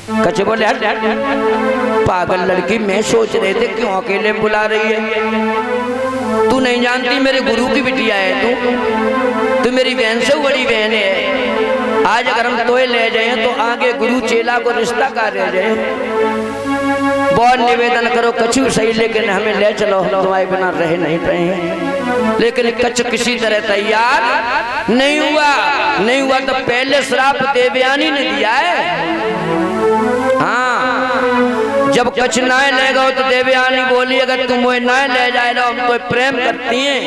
कच्छ बोले हट पागल लड़की, मैं सोच रहे थे क्यों अकेले बुला रही है। तू नहीं जानती मेरे गुरु की बिटिया है, तू मेरी बहन से बड़ी बहन है। आज अगर हम तोय ले जाए तो आगे गुरु चेला को रिश्ता का रह जाए। बहुत निवेदन करो कछु सही, लेकिन हमें ले चलो, हम तुम्हारे बिना रह नहीं पाए। लेकिन कच्छ किसी तरह तैयार नहीं हुआ तो पहले श्राप देवयानी ने दिया है। हाँ, जब कच्छ नाय ले गए तो देवयानी बोली अगर तुम वो नाय ले जाए रहो, हम तो प्रेम करती हैं,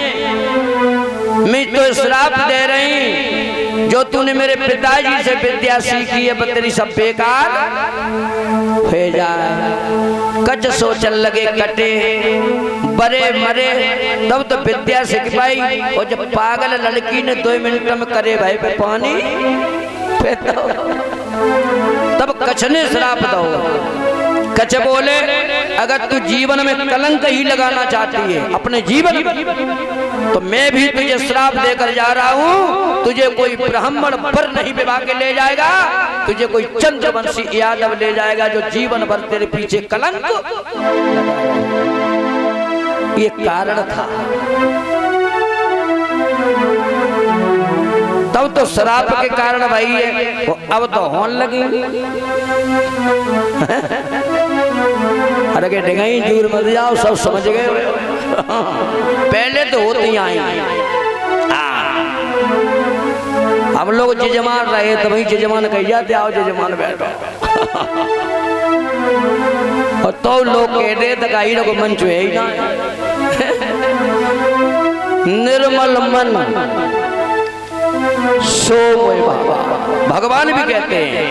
मैं तो श्राप दे रही, जो तूने मेरे पिताजी से विद्या सीखी है तेरी सब बेकार हो जाए। कच्छ सोचन लगे कटे बरे मरे, तब तो विद्या सीख पाई। और जब पागल लड़की ने 2 मिनट में करे भाई पे पानी तब कच्छ ने श्राप दो। कच्छ बोले अगर तू जीवन में कलंक ही लगाना चाहती है अपने जीवन में, तो मैं भी तुझे श्राप देकर जा रहा हूँ। तुझे कोई ब्राह्मण पर नहीं विवाह के ले जाएगा, तुझे कोई चंद्रवंशी यादव ले जाएगा जो जीवन भर तेरे पीछे कलंक। ये कारण था। तब तो श्राप के कारण भाई है, अब तो होने लगी। अरे के डिगाई दूर मत जाओ, सब समझ गए। पहले तो होती आई, हम लोग जजमान रहे तो वही जजमान कह जाते आओ जजमान बैठो। और तो लोग कहते दगाई को मन चुहे ही ना। निर्मल मन सो बाबा, भगवान भी कहते हैं।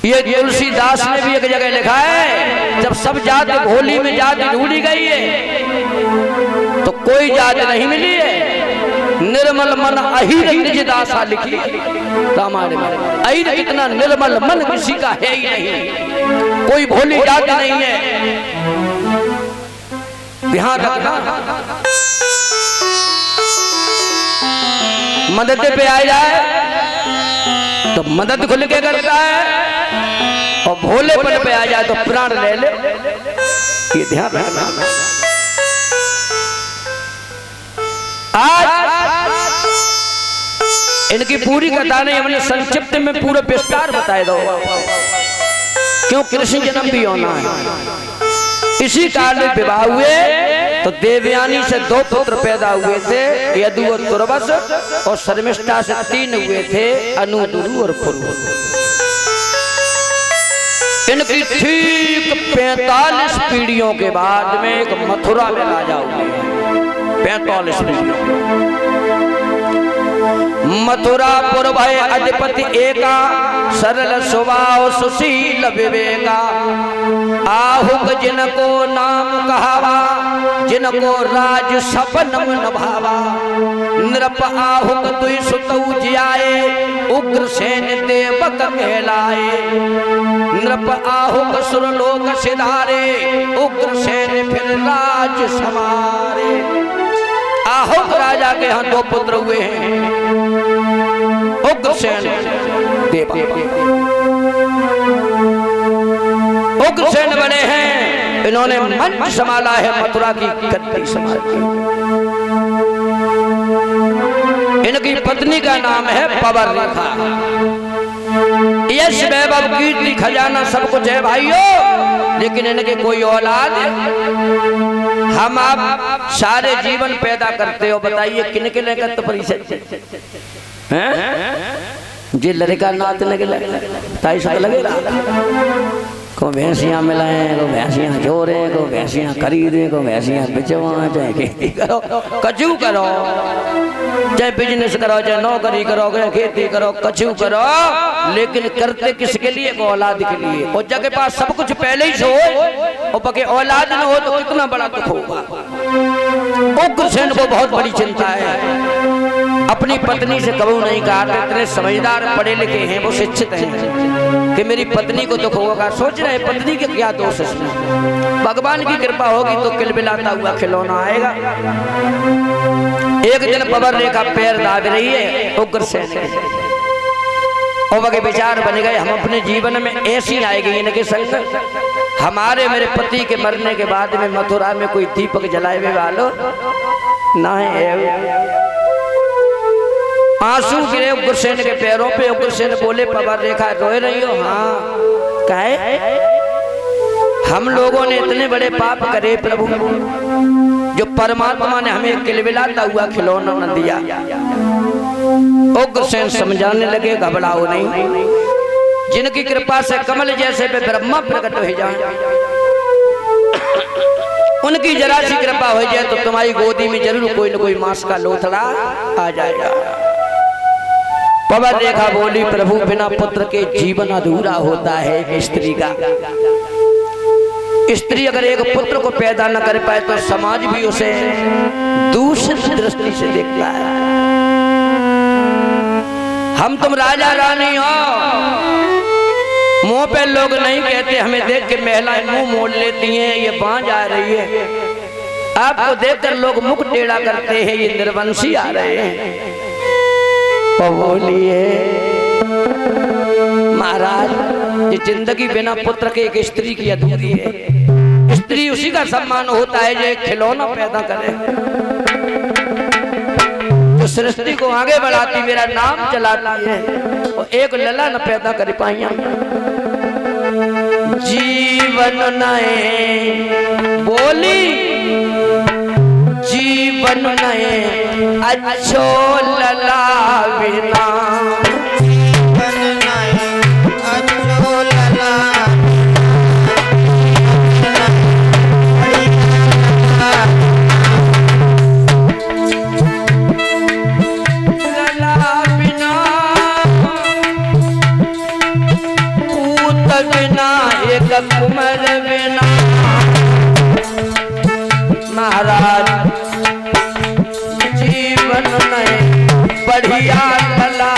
ये तुलसीदास ने भी एक जगह लिखा है, जब सब जात होली में जात ढूंढी गई है तो कोई जात नहीं मिली है। निर्मल मन अहिर निज दासा लिखी रामायण में। अहिर इतना निर्मल मन किसी का है ही नहीं, कोई भोली जात नहीं है। ध्यान रखना, मदद पे आ जाए तो मदद खुल के करता है, और भोलेपन पे आ जाए तो प्राण ले ले। ये ध्यान रखना। आज इनकी पूरी कथा नहीं, हमने संक्षिप्त में पूरा विस्तार बताए दो, क्यों कृष्ण जन्म भी होना है। इसी काल में विवाह हुए तो देवयानी से 2 पुत्र पैदा हुए थे, यदु और तुर्वस, और शर्मिष्ठा से 3 हुए थे, अनु, दुरु और खुरु। इनकी ठीक 45 पीढ़ियों के बाद में एक मथुरा में राजा हुए। 45 पीढ़ियों। मथुरापुर भय अधिपति एका, सरल स्वभाव सुशील विवेका। आहुक जिनको नाम कहावा, जिनको राज सपन भावा। नृप आहुक तुई सुतऊ जियाए, उग्रसेन देवक कहलाए। नृप आहुक सुरलोक सिधारे, उग्रसेन फिर राज समारे। आहुक राजा के यहाँ 2 पुत्र हुए हैं, उग्रसेन देवक। उग्रसेन बने हैं, इन्होंने मंच संभाला है, मथुरा की गद्दी संभाली। इनकी पत्नी का नाम है पवर रेखा। यश वैभव कीर्ति खजाना सब कुछ है भाइयों, लेकिन इनके कोई औलाद। हम आप सारे जीवन पैदा करते हो, बताइए किन के लेकर तो परिचय जी लड़का नात लगे ताई सब लगेगा। को भैंसियाँ मिलाएं, को भैंसियाँ जोड़े, को भैंसियाँ खरीदे, को भैंसियाँ बेचवाएं, चाहे खेती करो, कचू करो, चाहे बिजनेस करो, चाहे नौकरी करो, चाहे खेती करो, कचू करो, लेकिन करते किसके लिए? को औलाद के लिए। और जगह पास सब कुछ पहले ही से हो और बके औलाद न हो तो कितना बड़ा दुख होगा। उग्रसेन को बहुत बड़ी चिंता है, अपनी पत्नी से कबू नहीं कहा, इतने समझदार पढ़े लिखे हैं, वो शिक्षित हैं कि मेरी पत्नी को दुख होगा। सोच रहे पत्नी के क्या दोष है, भगवान की कृपा होगी तो किलबिलाता हुआ खिलौना आएगा। एक दिन पवर रेखा पैर दाब रही है उग्रसेन और वह विचार बन गए हम अपने जीवन में ऐसी आएगी इनके संग। हमारे मेरे पति के मरने के बाद में मथुरा में कोई दीपक जलाए वालो ना है। आंसू गिरे उग्रसेन के पैरों पे। उग्रसेन बोले पवार रेखा रोए रही हो? हाँ। कहे हम लोगों ने इतने बड़े पाप करे प्रभु, जो परमात्मा ने हमें किलबिलाता हुआ खिलौना न दिया। उग्रसेन समझाने लगे घबराओ नहीं, जिनकी कृपा से कमल जैसे पे ब्रह्मा प्रकट हो जाए, उनकी जरा सी कृपा हो जाए तो तुम्हारी गोदी में जरूर कोई न कोई मांस का लोथड़ा आ जाएगा। पवन रेखा बोली प्रभु बिना पुत्र के जीवन अधूरा होता है एक स्त्री का। स्त्री अगर एक पुत्र को पैदा न कर पाए तो समाज भी उसे दूसरी दृष्टि से देखता है। हम तुम राजा रानी हो, मुंह पे लोग नहीं कहते, हमें देख के महिलाएं मुंह मोड़ लेती हैं, ये बांझ आ रही है। आपको देखकर लोग मुख टेढ़ा करते हैं, ये निर्वंशी आ रहे हैं। तो बोलिए महाराज, ये जिंदगी बिना पुत्र के एक स्त्री की अधूरी है। स्त्री उसी का सम्मान होता है जो एक खिलौना पैदा करे, जो सृष्टि को आगे बढ़ाती, मेरा नाम चलाती है, और एक लला न पैदा कर पाई। जीवन नए बोली जीवन नए अच्छो लला बिना, जीवन नए अच्छो लला बिना, पूत बिना एक कुमर बिना। महाराज जीवन में बढ़िया लला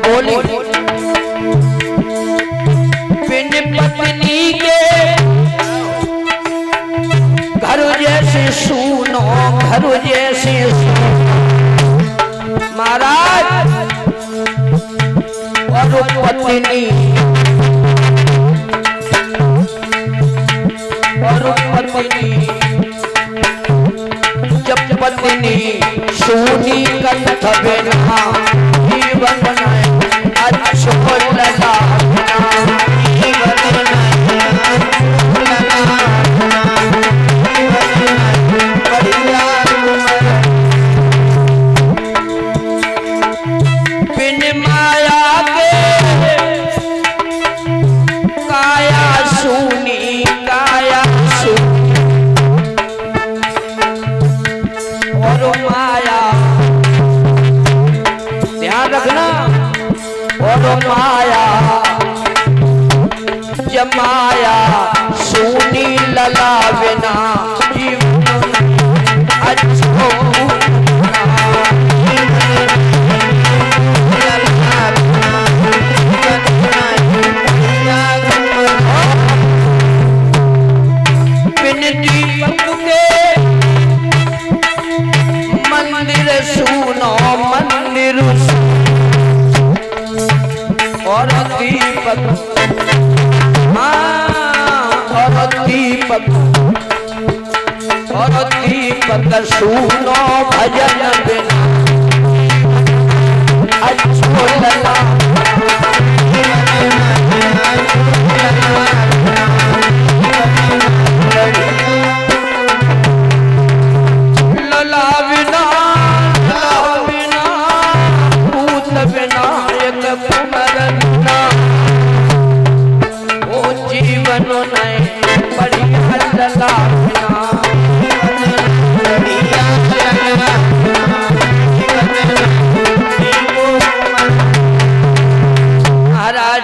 बोली बिन पत्नी के घर जैसे सुनो, घर जैसे महाराज। और पत्नी जब पत्नी सुनी कंठ बिना, जीवन अच्छो लला बिन माया के काया सुनी, काया सुनी। और माया ध्यान रखना, और माया जमाया सुनी लला बिना, जीवन अच्छो मंदिर सुनो, मंदिर और दीपक, और दीपक, और दीपक सुनो भजन बिना, अच्छो लला लला बिना, लला बिना, पूत बिना एक कुमर बिना। ओ जीवन नए बढ़िया लला बिना, महाराज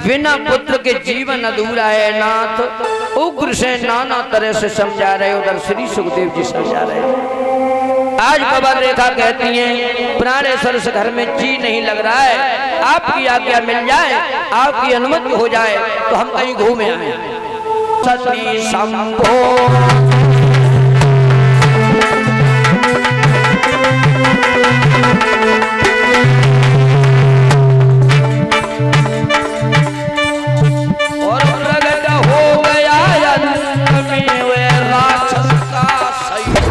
बिना पुत्र के जीवन अधूरा है नाथ। उग्र से नाना तरह से समझा रहे, उधर श्री सुखदेव जी समझा रहे। आज पवन रेखा कहती हैं प्राणेश्वर से घर में जी नहीं लग रहा है, आपकी आज्ञा मिल जाए, आपकी अनुमति हो जाए तो हम कहीं घूमे आए। सती शंभो और प्रगट हो गया अंत में वे राक्षस का सैन्य।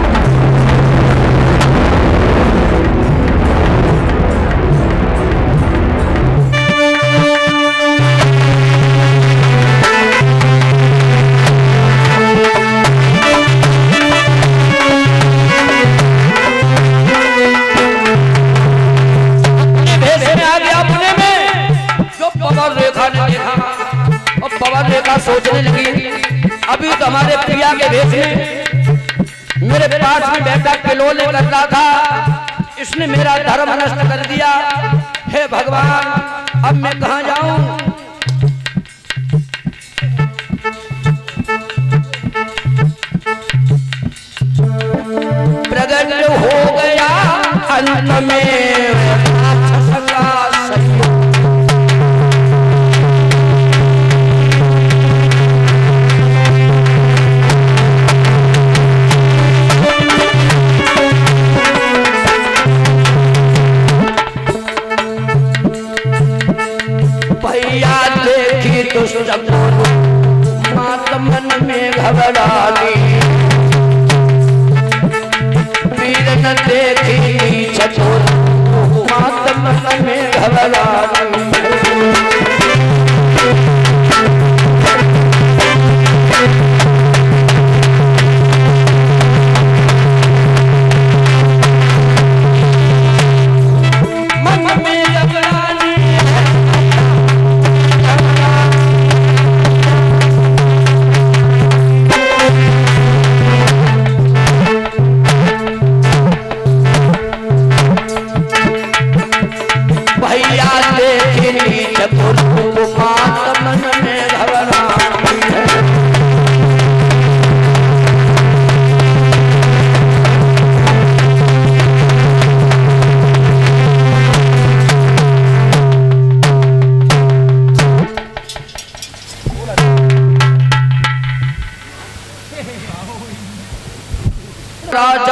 पवन रेखा सोचने लगी, अभी तो हमारे प्रिया के भेष में मेरे पास में बैठा किलोले कर रहा था, इसने मेरा धर्म नष्ट कर दिया। हे भगवान, अब मैं कहां जाऊं? प्रगट हो गया अंत में राक्षस का सैन्य। मात मन में घबराली, वीर न देखी चतुर, मात मन में घबराली।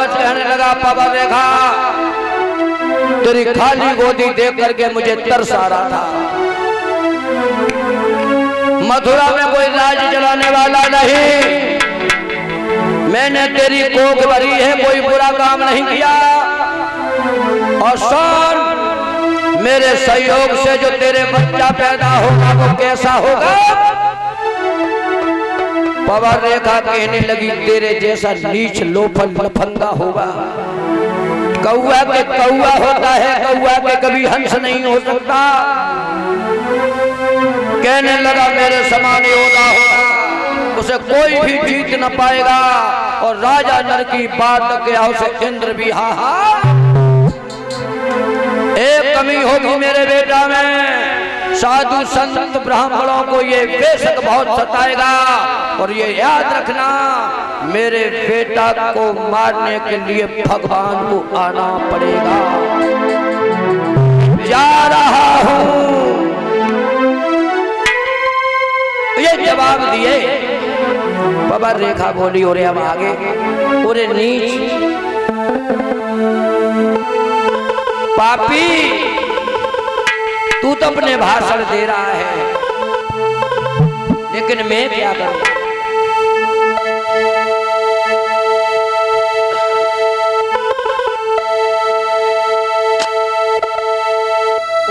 कहने लगा, पवन रेखा, तेरी खाली गोदी देख करके मुझे तरस आ रहा था। मथुरा में कोई राज चलाने वाला नहीं, मैंने तेरी कोख भरी है, कोई बुरा काम नहीं किया। और सुन, मेरे सहयोग से जो तेरे बच्चा पैदा होगा वो कैसा होगा? पवन रेखा कहने लगी, तेरे जैसा नीच लोफल लफंगा होगा। कौआ के कौआ होता है, कौआ के कभी हंस नहीं हो सकता। कहने लगा, मेरे समान योद्धा होगा, उसे कोई भी जीत न पाएगा। और राजा नर की बात क्या, उसे इंद्र भी हा। एक कमी होगी मेरे बेटा में, साधु संत ब्राह्मणों को ये बेशक बहुत सताएगा। और ये याद रखना, मेरे बेटा को मारने के लिए भगवान को आना पड़ेगा। जा रहा हूं, ये जवाब दिए। पवन रेखा बोली, और अब आगे, और नीच पापी, तू तो अपने भाषण दे रहा है, लेकिन मैं क्या करूं?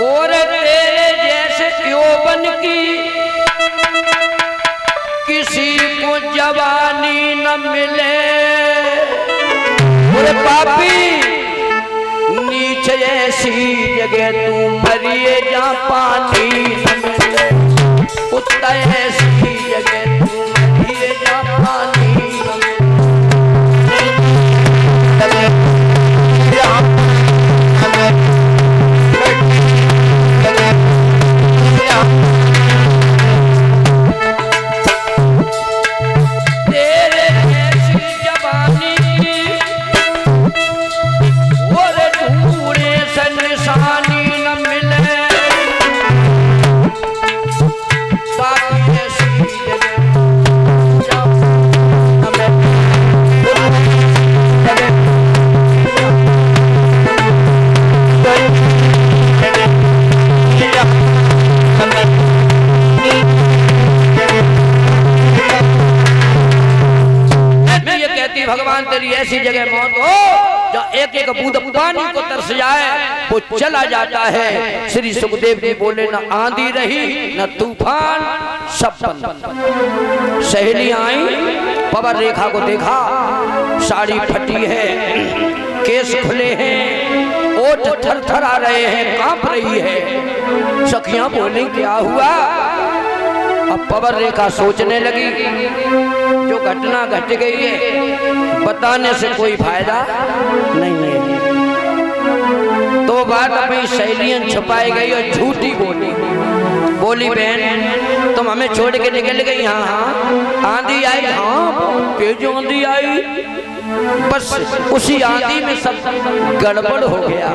और तेरे जैसे यौवन की किसी को जवानी न मिले। और पापी, नीचे ऐसी जगह तू मरिए जहाँ पानी न मिले, उत्ता ऐसी जगह तू मरिए जहाँ पानी न मिले। तेरे ऐसी जवानी और ढूंढे से निशानी न मिले, बाकी ऐसी जगह कि भगवान तेरी ऐसी जगह मौत हो जहाँ एक एक बूंद पानी को तरस जाए, वो चला जाता है। श्री सुखदेव जी बोले न आंधी रही न तूफान, सब बंद। सहेलियां आई, पवन रेखा को देखा, साड़ी फटी है, केस खुले हैं, ओठ थर थर आ रहे हैं, कांप रही है। सखियां बोली क्या हुआ? अब पवन रेखा सोचने लगी जो घटना घट गई है बताने से कोई फायदा नहीं। तो बात अपनी सहेलियां छुपाई गई और झूठी बोली बहन तुम हमें छोड़ के निकल गई। हाँ आंधी आई, हाँ तेज आंधी आई, बस उसी आंधी में सब गड़बड़ हो गया।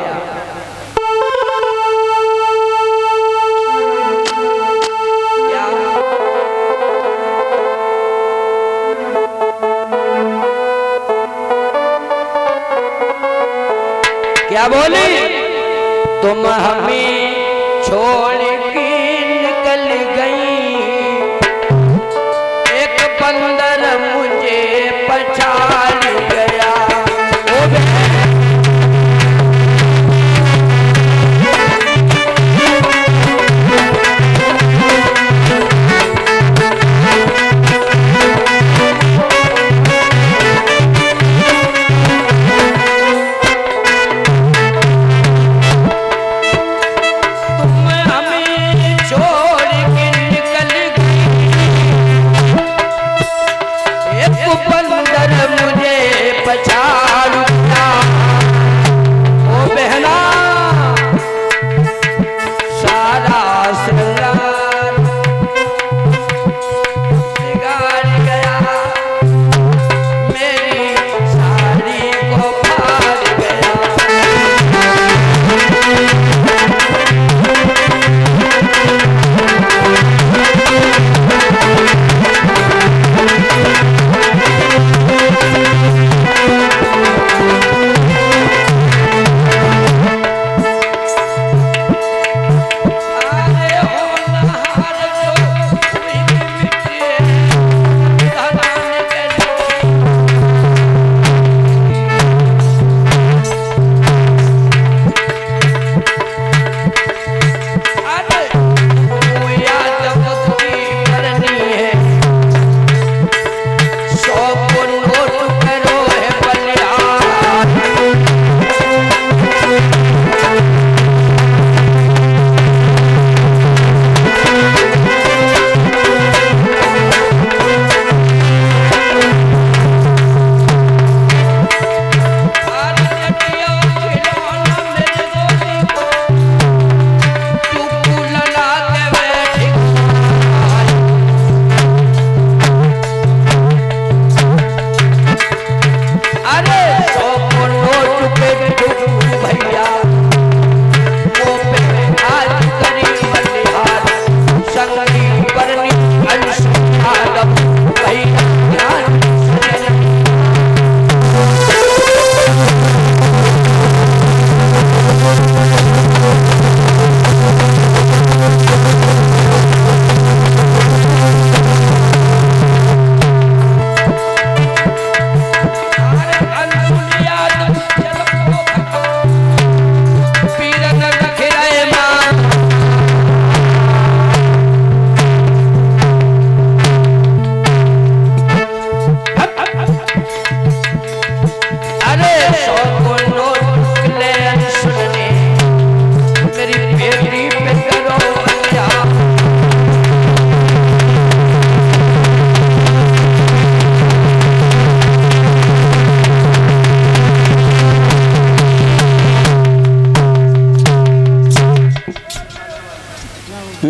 क्या बोली? तुम हमें छोड़ के निकल गई, एक बंदर मुझे पछाड़ गया।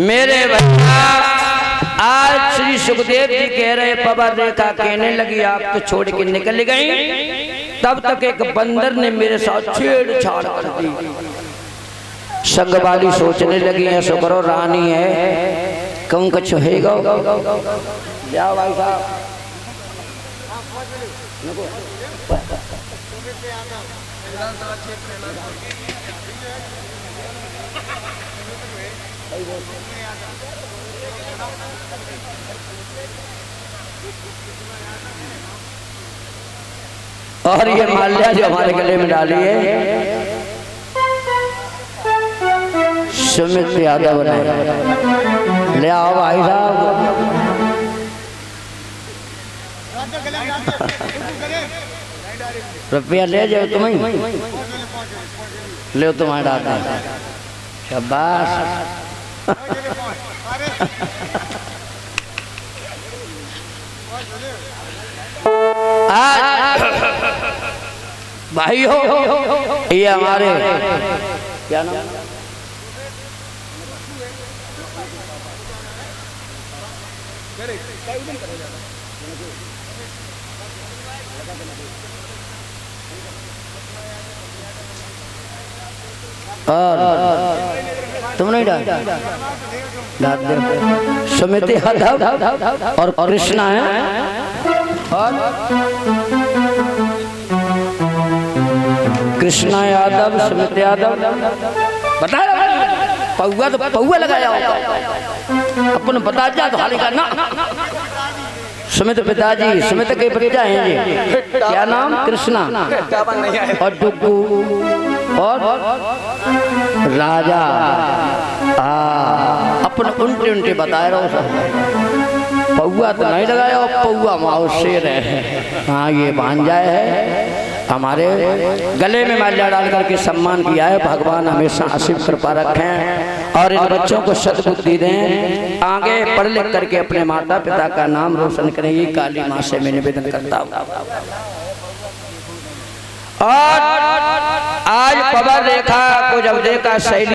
मेरे बच्चा आज श्री सुखदेव जी कह रहे पवन रेखा कहने लगी आप तो छोड़ के निकल गई, तब तक एक बंदर ने मेरे साथ छेड़छाड़ कर दी। संग वाली सोचने लगी ऐसा करो रानी है कहूँ कुछ होगा क्या भाई साहब और ये माल्या जो हमारे गले में डाली है सुमित यादव ने। ले आओ भाई साहब। रुपया ले जाओ तुम्हें, ले तुम्हारे डाटा। शाबाश। भाई हो ये हमारे क्या नाम और तुम नहीं डाल दे। सुमित यादव और कृष्णा है और कृष्णा यादव सुमित यादव। बता पौआ तो पौआ लगाया अपन बता जा तो हाली का ना। सुमित पिताजी सुमित के बच्चा हैं ये। क्या नाम? कृष्णा और डुगू और राजा। अपन उल्टे उल्टे बताए रहो सब। पौआ तो नहीं लगाया, पौआ माओ शेर है। हाँ ये भांजा है हमारे गले में माल्या डाल करके सम्मान किया है। भगवान हमेशा असीम कृपा रखें और इन बच्चों को सद्बुद्धि दें, आगे पढ़ लिख करके अपने माता पिता का नाम रोशन करेंगे। काली माँ से मैं निवेदन करता हूँ। और आज पवन रेखा को जब देखा शैली